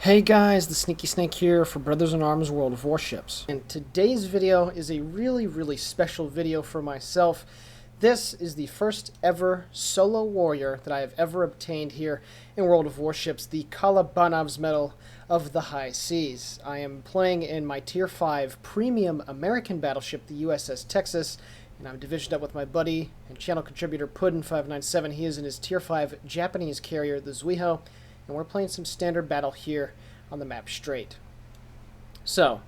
Hey guys, the Sneaky Snake here for Brothers in Arms World of Warships. And today's video is a really special video for myself. This is the first ever solo warrior that I have ever obtained here in World of Warships, the Kalabanov's Medal of the High Seas. I am playing in my Tier 5 premium American battleship, the USS Texas, and I'm divisioned up with my buddy and channel contributor Puddin 597. He is in his Tier 5 Japanese carrier, the Zuiho, and we're playing some standard battle here on the map Strait. So,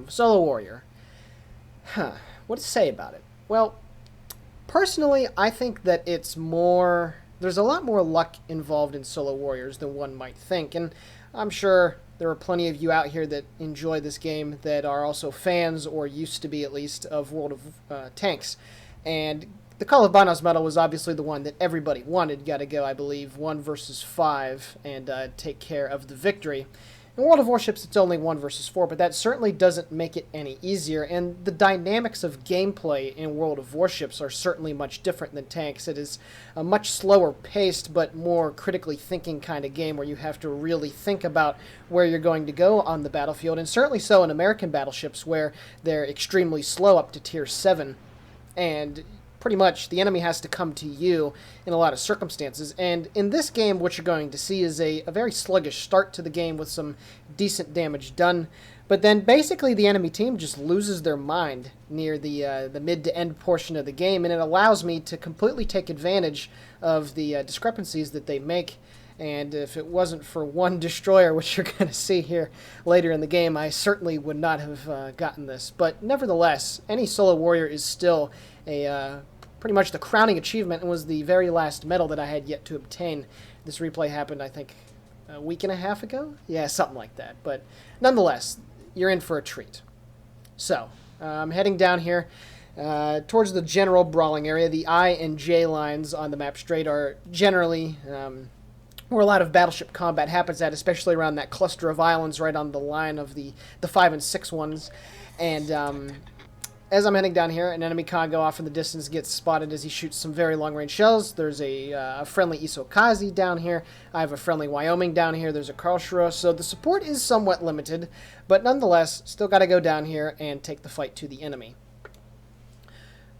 solo warrior. What to say about it? Well, personally, I think that there's a lot more luck involved in solo warriors than one might think, and I'm sure there are plenty of you out here that enjoy this game that are also fans, or used to be at least, of World of Tanks. And the Kalabanov's Medal was obviously the one that everybody wanted. Got to go, I believe, 1 versus 5 and take care of the victory. In World of Warships, it's only 1 versus 4, but that certainly doesn't make it any easier. And the dynamics of gameplay in World of Warships are certainly much different than Tanks. It is a much slower paced, but more critically thinking kind of game where you have to really think about where you're going to go on the battlefield. And certainly so in American battleships, where they're extremely slow up to Tier 7. And pretty much the enemy has to come to you in a lot of circumstances. And in this game, what you're going to see is a very sluggish start to the game with some decent damage done. But then basically the enemy team just loses their mind near the mid to end portion of the game, and it allows me to completely take advantage of the discrepancies that they make. And if it wasn't for one destroyer, which you're going to see here later in the game, I certainly would not have gotten this. But nevertheless, any solo warrior is still pretty much the crowning achievement, and was the very last medal that I had yet to obtain. This replay happened, I think, a week and a half ago? Yeah, something like that. But nonetheless, you're in for a treat. So, I'm heading down here towards the general brawling area. The I and J lines on the map Strait are generally where a lot of battleship combat happens at, especially around that cluster of islands right on the line of the 5 and 6 ones. And as I'm heading down here, an enemy Congo off in the distance gets spotted as he shoots some very long-range shells. There's a friendly Isokazi down here. I have a friendly Wyoming down here. There's a Karlsruhe. So the support is somewhat limited, but nonetheless, still got to go down here and take the fight to the enemy.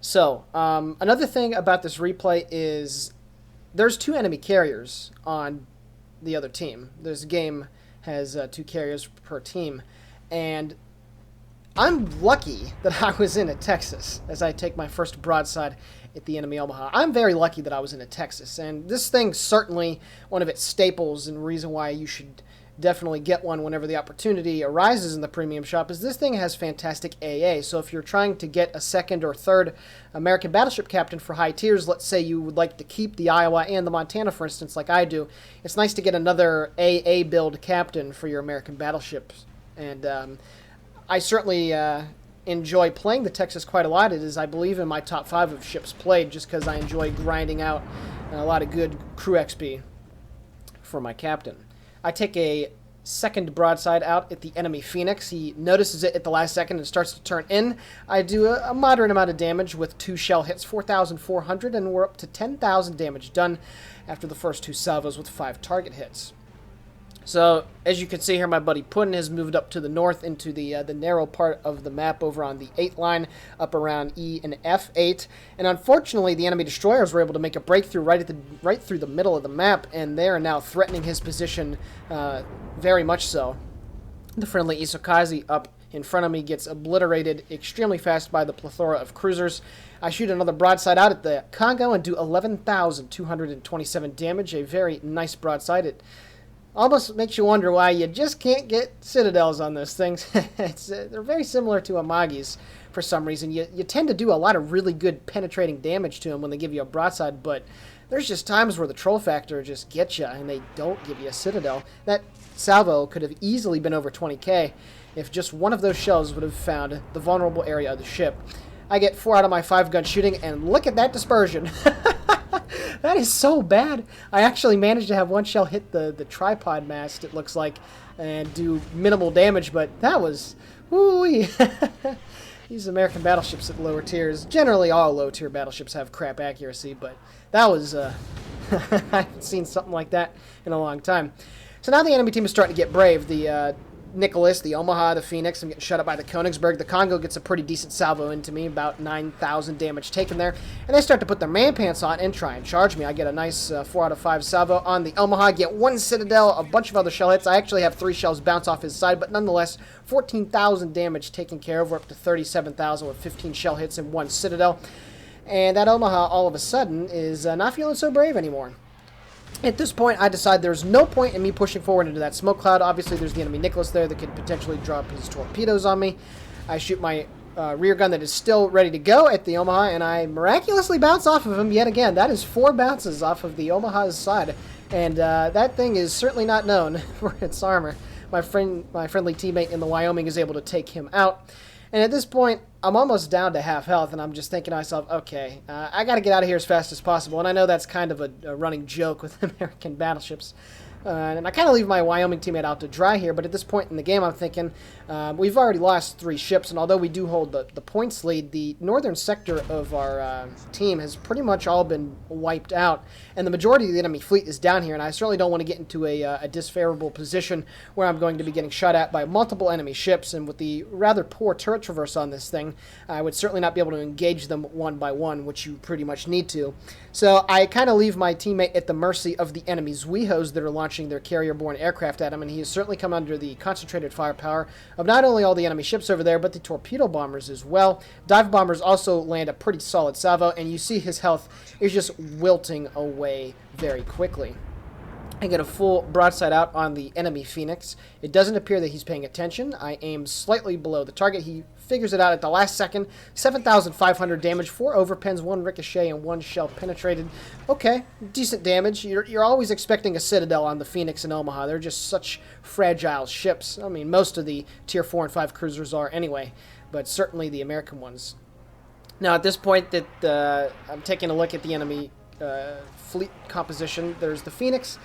So, another thing about this replay is there's 2 enemy carriers on the other team. This game has 2 carriers per team, and I'm lucky that I was in a Texas as I take my first broadside at the enemy Omaha. I'm very lucky that I was in a Texas, and this thing's certainly one of its staples, and the reason why you should definitely get one whenever the opportunity arises in the premium shop is this thing has fantastic AA. So if you're trying to get a 2nd or 3rd American battleship captain for high tiers, let's say you would like to keep the Iowa and the Montana, for instance, like I do, it's nice to get another AA build captain for your American battleships. And I certainly enjoy playing the Texas quite a lot. It is, I believe, in my top 5 of ships played, just because I enjoy grinding out a lot of good crew XP for my captain. I take a 2nd broadside out at the enemy Phoenix. He notices it at the last second and starts to turn in. I do a moderate amount of damage with 2 shell hits, 4,400, and we're up to 10,000 damage done after the first 2 salvos with 5 target hits. So, as you can see here, my buddy Puddin has moved up to the north into the narrow part of the map over on the 8 line, up around E and F8. And unfortunately, the enemy destroyers were able to make a breakthrough right through the middle of the map, and they are now threatening his position very much so. The friendly Isokazi up in front of me gets obliterated extremely fast by the plethora of cruisers. I shoot another broadside out at the Congo and do 11,227 damage, a very nice broadside. It almost makes you wonder why you just can't get citadels on those things. They're very similar to Amagi's for some reason. You tend to do a lot of really good penetrating damage to them when they give you a broadside, but there's just times where the troll factor just gets you and they don't give you a citadel. That salvo could have easily been over 20k if just one of those shells would have found the vulnerable area of the ship. I get 4 out of my 5 gun shooting, and look at that dispersion. That is so bad. I actually managed to have 1 shell hit the tripod mast, it looks like, and do minimal damage, but that was... woo-wee. These American battleships at lower tiers, generally all low-tier battleships have crap accuracy, but that was... I haven't seen something like that in a long time. So now the enemy team is starting to get brave. The Nicholas, the Omaha, the Phoenix, I'm getting shut up by the Königsberg. The Congo gets a pretty decent salvo into me, about 9,000 damage taken there. And they start to put their man pants on and try and charge me. I get a nice 4 out of 5 salvo on the Omaha, get 1 Citadel, a bunch of other shell hits. I actually have 3 shells bounce off his side, but nonetheless, 14,000 damage taken care of. We're up to 37,000 with 15 shell hits and 1 Citadel. And that Omaha, all of a sudden, is not feeling so brave anymore. At this point, I decide there's no point in me pushing forward into that smoke cloud. Obviously, there's the enemy Nicholas there that could potentially drop his torpedoes on me. I shoot my rear gun that is still ready to go at the Omaha, and I miraculously bounce off of him yet again. That is 4 bounces off of the Omaha's side, and that thing is certainly not known for its armor. My friendly teammate in the Wyoming is able to take him out. And at this point, I'm almost down to half health, and I'm just thinking to myself, okay, I got to get out of here as fast as possible. And I know that's kind of a running joke with American battleships. And I kind of leave my Wyoming teammate out to dry here, but at this point in the game, I'm thinking we've already lost 3 ships, and although we do hold the points lead, the northern sector of our team has pretty much all been wiped out, and the majority of the enemy fleet is down here, and I certainly don't want to get into a disfavorable position where I'm going to be getting shot at by multiple enemy ships, and with the rather poor turret traverse on this thing, I would certainly not be able to engage them one by one, which you pretty much need to. So I kind of leave my teammate at the mercy of the enemy Zwihos that are launching their carrier-borne aircraft at him, and he has certainly come under the concentrated firepower of not only all the enemy ships over there, but the torpedo bombers as well. Dive bombers also land a pretty solid salvo, and you see his health is just wilting away very quickly. I get a full broadside out on the enemy Phoenix. It doesn't appear that he's paying attention. I aim slightly below the target. He figures it out at the last second. 7,500 damage, 4 overpens, 1 ricochet, and 1 shell penetrated. Okay, decent damage. You're always expecting a Citadel on the Phoenix and Omaha. They're just such fragile ships. I mean, most of the Tier 4 and 5 cruisers are anyway, but certainly the American ones. Now, at this point that I'm taking a look at the enemy fleet composition, there's the Phoenix,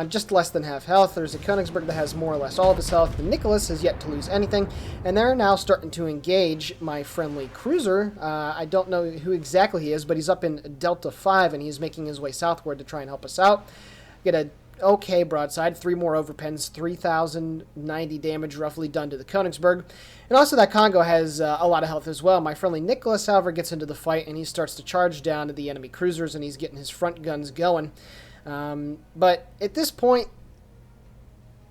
just less than half health. There's a Königsberg that has more or less all of his health. The Nicholas has yet to lose anything, and they're now starting to engage my friendly cruiser. I don't know who exactly he is, but he's up in Delta 5, and he's making his way southward to try and help us out. Get a okay broadside, 3 more overpens, 3,090 damage roughly done to the Königsberg. And also that Congo has a lot of health as well. My friendly Nicholas, however, gets into the fight, and he starts to charge down to the enemy cruisers, and he's getting his front guns going. But at this point,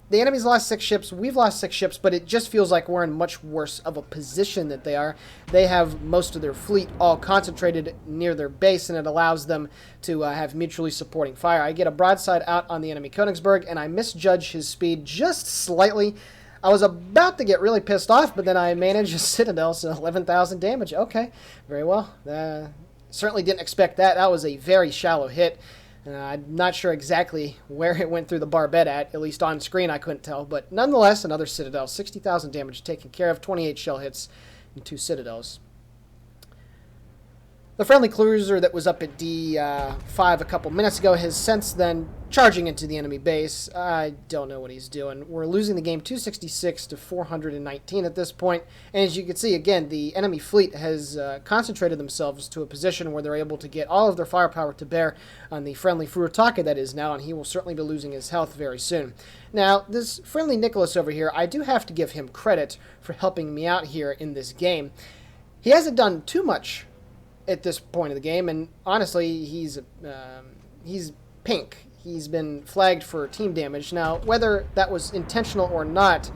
the enemy's lost 6 ships, we've lost 6 ships, but it just feels like we're in much worse of a position than they are. They have most of their fleet all concentrated near their base, and it allows them to have mutually supporting fire. I get a broadside out on the enemy Königsberg, and I misjudge his speed just slightly. I was about to get really pissed off, but then I managed a Citadel, so 11,000 damage. Okay, very well. Certainly didn't expect that. That was a very shallow hit. I'm not sure exactly where it went through the barbette at least on screen I couldn't tell, but nonetheless, another Citadel, 60,000 damage taken care of, 28 shell hits, and 2 Citadels. The friendly cruiser that was up at D5 a couple minutes ago has since then charging into the enemy base. I don't know what he's doing. We're losing the game 266 to 419 at this point. And as you can see, again, the enemy fleet has concentrated themselves to a position where they're able to get all of their firepower to bear on the friendly Furutake that is now, and he will certainly be losing his health very soon. Now, this friendly Nicholas over here, I do have to give him credit for helping me out here in this game. He hasn't done too much at this point of the game, and honestly, he's pink. He's been flagged for team damage. Now, whether that was intentional or not,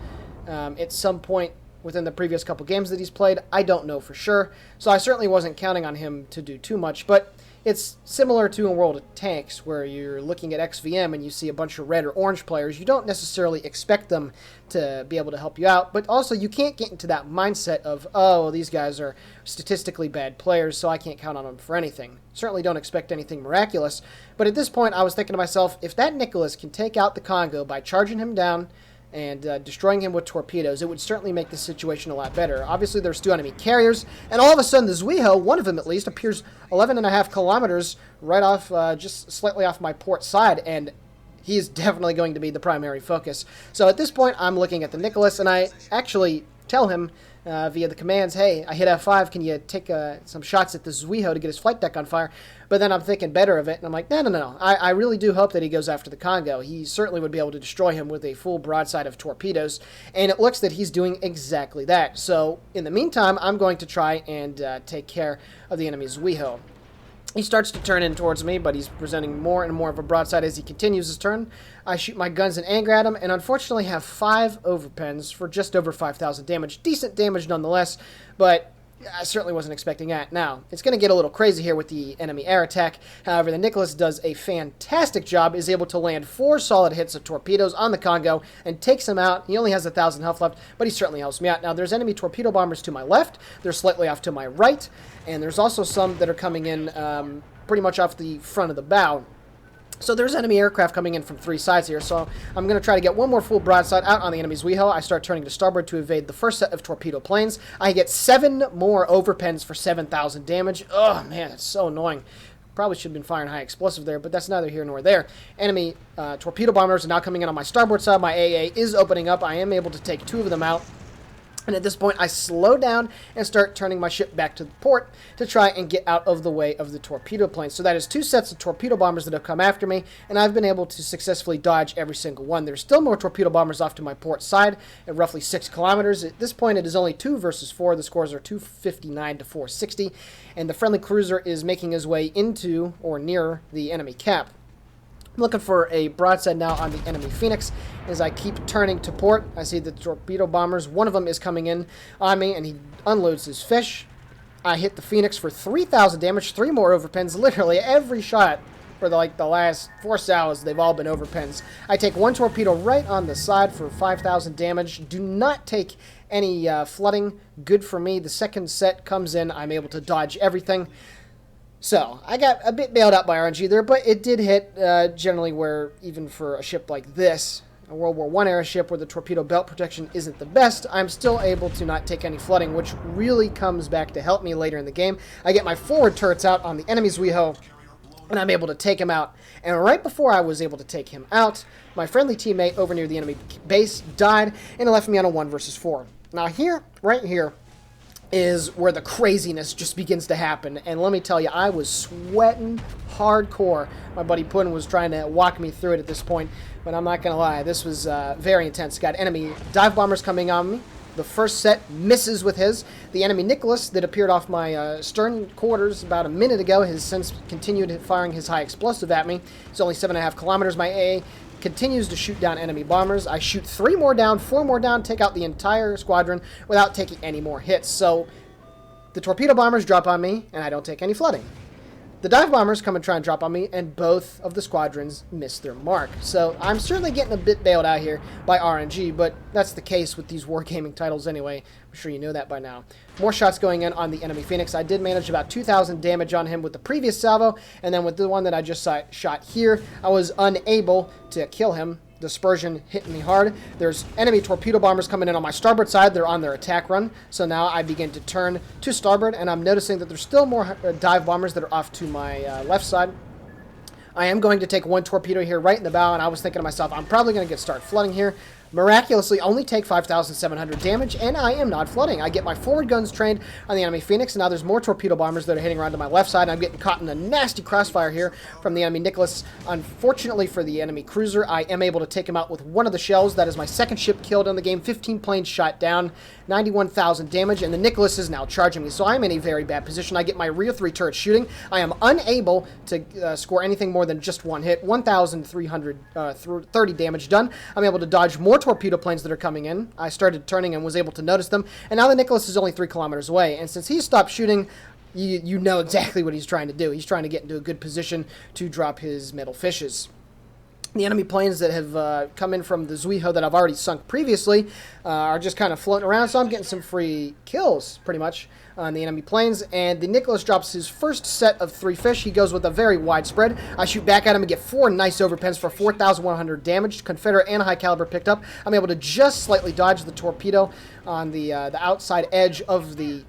at some point within the previous couple games that he's played, I don't know for sure. So I certainly wasn't counting on him to do too much, but it's similar to in World of Tanks, where you're looking at XVM and you see a bunch of red or orange players. You don't necessarily expect them to be able to help you out, but also you can't get into that mindset of, oh, these guys are statistically bad players, so I can't count on them for anything. Certainly don't expect anything miraculous, but at this point I was thinking to myself, if that Nicholas can take out the Congo by charging him down and destroying him with torpedoes, it would certainly make the situation a lot better. Obviously, there's 2 enemy carriers, and all of a sudden, the Zwiho, one of them at least, appears 11.5 kilometers right off, just slightly off my port side, and he is definitely going to be the primary focus. So at this point, I'm looking at the Nicholas, and I actually tell him via the commands, hey, I hit F5, can you take some shots at the Zuiho to get his flight deck on fire? But then I'm thinking better of it, and I'm like, no. I really do hope that he goes after the Congo. He certainly would be able to destroy him with a full broadside of torpedoes, and it looks that he's doing exactly that. So in the meantime, I'm going to try and take care of the enemy Zuiho. He starts to turn in towards me, but he's presenting more and more of a broadside as he continues his turn. I shoot my guns in anger at him, and unfortunately have 5 overpens for just over 5,000 damage. Decent damage nonetheless, but I certainly wasn't expecting that. Now, it's going to get a little crazy here with the enemy air attack. However, the Nicholas does a fantastic job, is able to land 4 solid hits of torpedoes on the Congo and takes him out. He only has 1,000 health left, but he certainly helps me out. Now, there's enemy torpedo bombers to my left. They're slightly off to my right, and there's also some that are coming in pretty much off the front of the bow. So there's enemy aircraft coming in from 3 sides here, so I'm going to try to get one more full broadside out on the enemy's Zuiho. I start turning to starboard to evade the first set of torpedo planes. I get 7 more overpens for 7,000 damage. Oh, man, it's so annoying. Probably should have been firing high explosive there, but that's neither here nor there. Enemy torpedo bombers are now coming in on my starboard side. My AA is opening up. I am able to take 2 of them out. And at this point, I slow down and start turning my ship back to the port to try and get out of the way of the torpedo planes. So that is 2 sets of torpedo bombers that have come after me, and I've been able to successfully dodge every single one. There's still more torpedo bombers off to my port side at roughly 6 kilometers. At this point, it is only 2 versus 4. The scores are 259 to 460, and the friendly cruiser is making his way into or near the enemy cap. I'm looking for a broadside now on the enemy Phoenix. As I keep turning to port, I see the torpedo bombers. One of them is coming in on me, and he unloads his fish. I hit the Phoenix for 3,000 damage, 3 more overpens. Literally every shot for the last 4 salvos, they've all been overpens. I take 1 torpedo right on the side for 5,000 damage. Do not take any flooding. Good for me. The second set comes in. I'm able to dodge everything. So, I got a bit bailed out by RNG there, but it did hit generally where, even for a ship like this, a World War I era ship where the torpedo belt protection isn't the best, I'm still able to not take any flooding, which really comes back to help me later in the game. I get my forward turrets out on the enemy's Zuiho, and I'm able to take him out. And right before I was able to take him out, my friendly teammate over near the enemy base died, and it left me on a 1 versus 4. Now here, right here, is where the craziness just begins to happen. And let me tell you, I was sweating hardcore. My buddy Puddin was trying to walk me through it at this point, but I'm not going to lie, this was very intense. Got enemy dive bombers coming on me. The first set misses with his. The enemy Nicholas that appeared off my stern quarters about a minute ago has since continued firing his high explosive at me. It's only 7.5 kilometers. My AA continues to shoot down enemy bombers. I shoot 3 more down, 4 more down, take out the entire squadron without taking any more hits. So the torpedo bombers drop on me, and I don't take any flooding. The dive bombers come and try and drop on me, and both of the squadrons miss their mark. So I'm certainly getting a bit bailed out here by RNG, but that's the case with these wargaming titles anyway. I'm sure you know that by now. More shots going in on the enemy Phoenix. I did manage about 2,000 damage on him with the previous salvo, and then with the one that I just shot here, I was unable to kill him. Dispersion hit me hard. There's enemy torpedo bombers coming in on my starboard side. They're on their attack run. So now I begin to turn to starboard, and I'm noticing that there's still more dive bombers that are off to my left side. I am going to take 1 torpedo here right in the bow, and I was thinking to myself, I'm probably going to start flooding here. Miraculously, only take 5,700 damage, and I am not flooding. I get my forward guns trained on the enemy Phoenix, and now there's more torpedo bombers that are hitting around to my left side. I'm getting caught in a nasty crossfire here from the enemy Nicholas. Unfortunately for the enemy cruiser, I am able to take him out with 1 of the shells. That is my second ship killed in the game. 15 planes shot down, 91,000 damage, and the Nicholas is now charging me. So I'm in a very bad position. I get my rear 3 turrets shooting. I am unable to score anything more than just 1 hit. 1,330 damage done. I'm able to dodge more torpedo planes that are coming in. I started turning and was able to notice them, and now the Nicholas is only 3 kilometers away, and since he stopped shooting, you know exactly what he's trying to do. He's trying to get into a good position to drop his metal fishes. The enemy planes that have come in from the Zuiho that I've already sunk previously are just kind of floating around, so I'm getting some free kills, pretty much, on the enemy planes. And the Nicholas drops his first set of 3 fish. He goes with a very wide spread. I shoot back at him and get 4 nice overpens for 4,100 damage. Confederate and high caliber picked up. I'm able to just slightly dodge the torpedo on the outside edge of the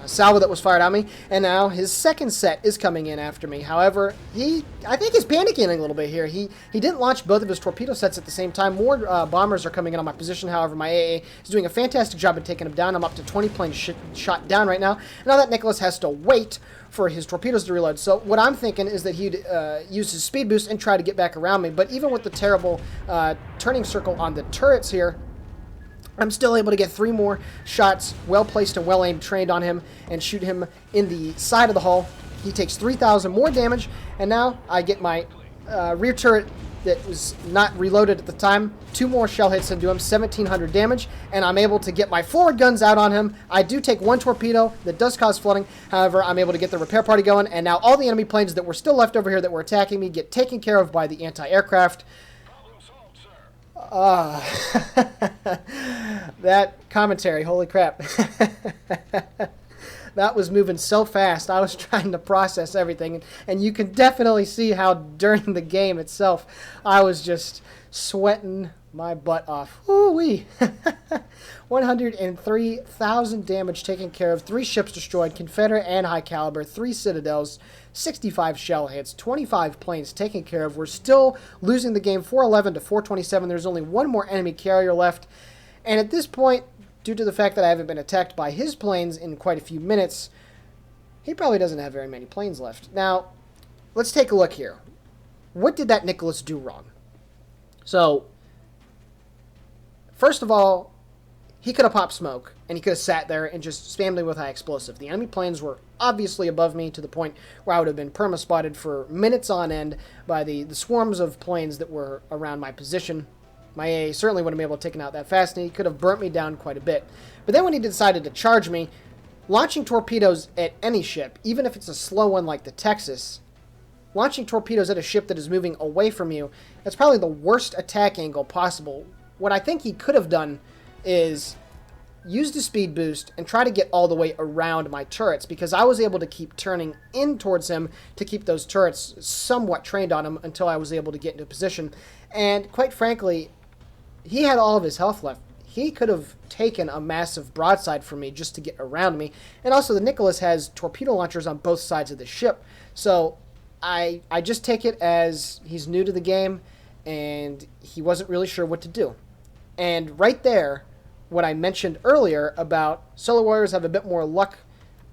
salvo that was fired at me, and now his second set is coming in after me. However, I think he's panicking a little bit here. He didn't launch both of his torpedo sets at the same time. More bombers are coming in on my position. However, my AA is doing a fantastic job of taking him down. I'm up to 20 planes shot down right now. Now that Nicholas has to wait for his torpedoes to reload. So what I'm thinking is that he'd use his speed boost and try to get back around me. But even with the terrible turning circle on the turrets here, I'm still able to get 3 more shots, well-placed and well-aimed, trained on him, and shoot him in the side of the hull. He takes 3,000 more damage, and now I get my rear turret that was not reloaded at the time. 2 more shell hits into him, 1,700 damage, and I'm able to get my forward guns out on him. I do take 1 torpedo that does cause flooding. However, I'm able to get the repair party going, and now all the enemy planes that were still left over here that were attacking me get taken care of by the anti-aircraft. That commentary, holy crap. That was moving so fast. I was trying to process everything, and you can definitely see how during the game itself I was just sweating my butt off. Woo-wee. 103,000 damage taken care of, 3 ships destroyed, Confederate and high caliber, 3 citadels, 65 shell hits, 25 planes taken care of. We're still losing the game 411 to 427. There's only 1 more enemy carrier left. And at this point, due to the fact that I haven't been attacked by his planes in quite a few minutes, he probably doesn't have very many planes left. Now, let's take a look here. What did that Nicholas do wrong? So, first of all, he could have popped smoke, and he could have sat there and just spammed me with high explosive. The enemy planes were obviously above me to the point where I would have been perma-spotted for minutes on end by the swarms of planes that were around my position. My AA certainly wouldn't be able to take it out that fast, and he could have burnt me down quite a bit. But then when he decided to charge me, launching torpedoes at any ship, even if it's a slow one like the Texas, launching torpedoes at a ship that is moving away from you, that's probably the worst attack angle possible. What I think he could have done is use the speed boost and try to get all the way around my turrets, because I was able to keep turning in towards him to keep those turrets somewhat trained on him until I was able to get into position. And quite frankly, he had all of his health left. He could have taken a massive broadside from me just to get around me. And also the Nicholas has torpedo launchers on both sides of the ship. So I just take it as he's new to the game and he wasn't really sure what to do. And right there, what I mentioned earlier about solo warriors have a bit more luck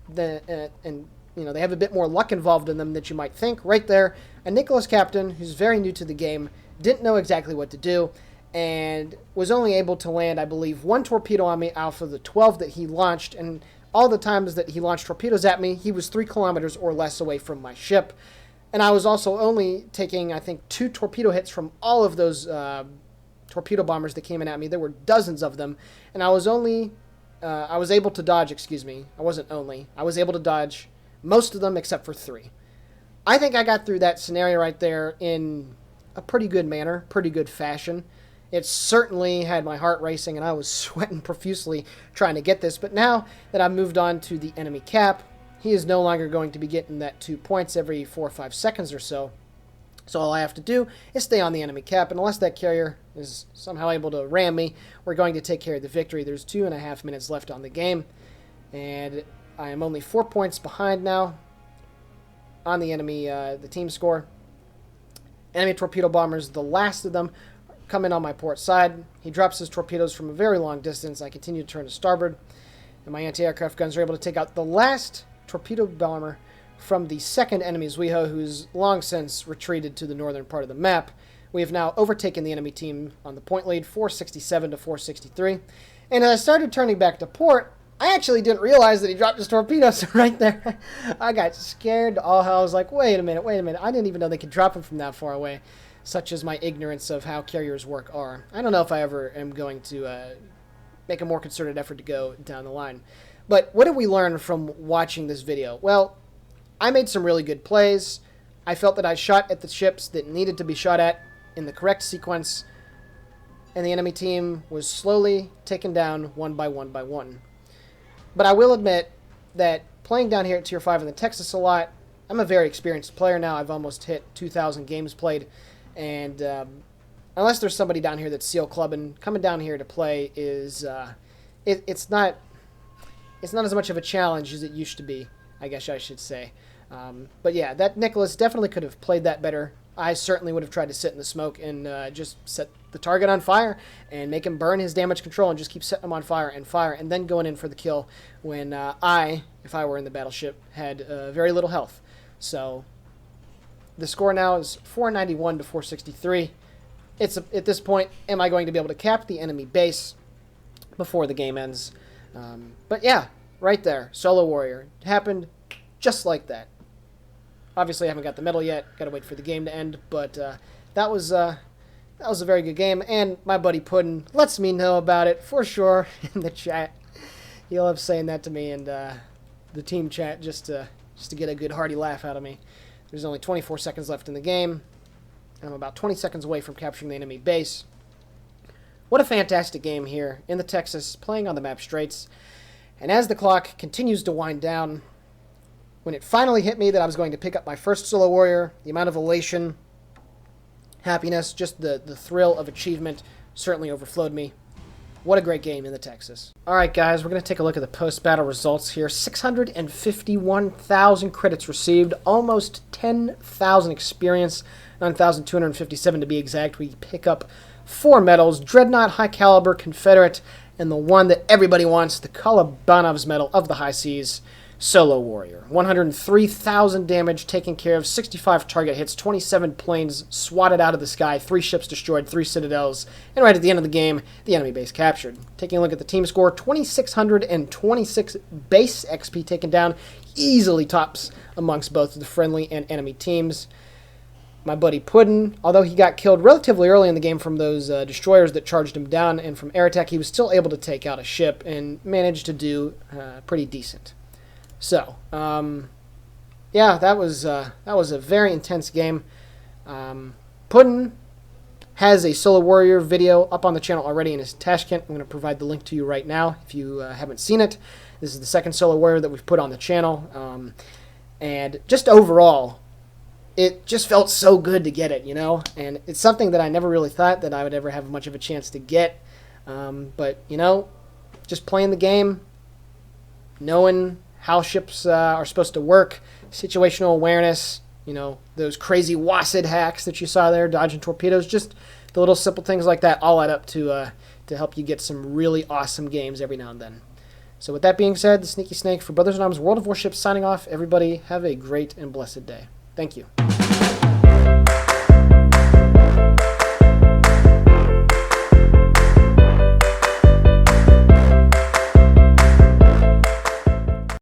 than, they have a bit more luck involved in them than you might think. Right there, a Nicholas captain who's very new to the game didn't know exactly what to do and was only able to land, I believe, 1 torpedo on me out of the 12 that he launched. And all the times that he launched torpedoes at me, he was 3 kilometers or less away from my ship. And I was also only taking, I think, 2 torpedo hits from all of those torpedo bombers that came in at me. There were dozens of them, and I was able to dodge, I was able to dodge most of them except for 3. I think I got through that scenario right there in a pretty good manner, pretty good fashion. It certainly had my heart racing, and I was sweating profusely trying to get this, but now that I've moved on to the enemy cap, he is no longer going to be getting that 2 points every 4 or 5 seconds or so. So all I have to do is stay on the enemy cap, and unless that carrier is somehow able to ram me, we're going to take care of the victory. There's 2.5 minutes left on the game, and I am only 4 points behind now on the enemy, the team score. Enemy torpedo bombers, the last of them, come in on my port side. He drops his torpedoes from a very long distance. I continue to turn to starboard, and my anti-aircraft guns are able to take out the last torpedo bomber from the second enemy Zuiho, who's long since retreated to the northern part of the map. We have now overtaken the enemy team on the point lead, 467 to 463. And as I started turning back to port, I actually didn't realize that he dropped his torpedoes right there. I got scared to all hell. I was like, wait a minute. I didn't even know they could drop them from that far away. Such as my ignorance of how carriers work are. I don't know if I ever am going to make a more concerted effort to go down the line. But what did we learn from watching this video? Well, I made some really good plays. I felt that I shot at the ships that needed to be shot at in the correct sequence, and the enemy team was slowly taken down one by one. But I will admit that playing down here at Tier 5 in the Texas a lot, I'm a very experienced player now. I've almost hit 2,000 games played, and unless there's somebody down here that's seal clubbing, coming down here to play is it's not it's not as much of a challenge as it used to be, I guess I should say. But yeah, that Nicholas definitely could have played that better. I certainly would have tried to sit in the smoke and just set the target on fire and make him burn his damage control and just keep setting him on fire, and then going in for the kill when if I were in the battleship, had very little health. So the score now is 491 to 463. It's at this point, am I going to be able to cap the enemy base before the game ends? But yeah, right there, Solo Warrior. It happened just like that. Obviously, I haven't got the medal yet. Got to wait for the game to end. But that was a very good game. And my buddy Puddin lets me know about it for sure in the chat. He loves saying that to me and the team chat just to get a good hearty laugh out of me. There's only 24 seconds left in the game. I'm about 20 seconds away from capturing the enemy base. What a fantastic game here in the Texas, playing on the map Straits. And as the clock continues to wind down, when it finally hit me that I was going to pick up my first Solo Warrior, the amount of elation, happiness, just the thrill of achievement certainly overflowed me. What a great game in the Texas. Alright guys, we're going to take a look at the post-battle results here. 651,000 credits received, almost 10,000 experience, 9,257 to be exact. We pick up 4 medals, Dreadnought, High Caliber, Confederate, and the one that everybody wants, the Kolobanov's Medal of the High Seas, Solo Warrior. 103,000 damage taken care of, 65 target hits, 27 planes swatted out of the sky, 3 ships destroyed, 3 citadels, and right at the end of the game, the enemy base captured. Taking a look at the team score, 2,626 base XP taken down, easily tops amongst both the friendly and enemy teams. My buddy Puddin, although he got killed relatively early in the game from those destroyers that charged him down, and from air attack, he was still able to take out a ship and managed to do pretty decent. So, yeah, that was a very intense game. Puddin has a Solo Warrior video up on the channel already in his Tashkent. I'm going to provide the link to you right now if you haven't seen it. This is the second Solo Warrior that we've put on the channel. And just overall, it just felt so good to get it, you know? And it's something that I never really thought that I would ever have much of a chance to get. But, you know, just playing the game, knowing how ships are supposed to work, situational awareness, you know, those crazy WASD hacks that you saw there, dodging torpedoes, just the little simple things like that all add up to help you get some really awesome games every now and then. So with that being said, the Sneaky Snake for Brothers in Arms World of Warships signing off. Everybody have a great and blessed day. Thank you.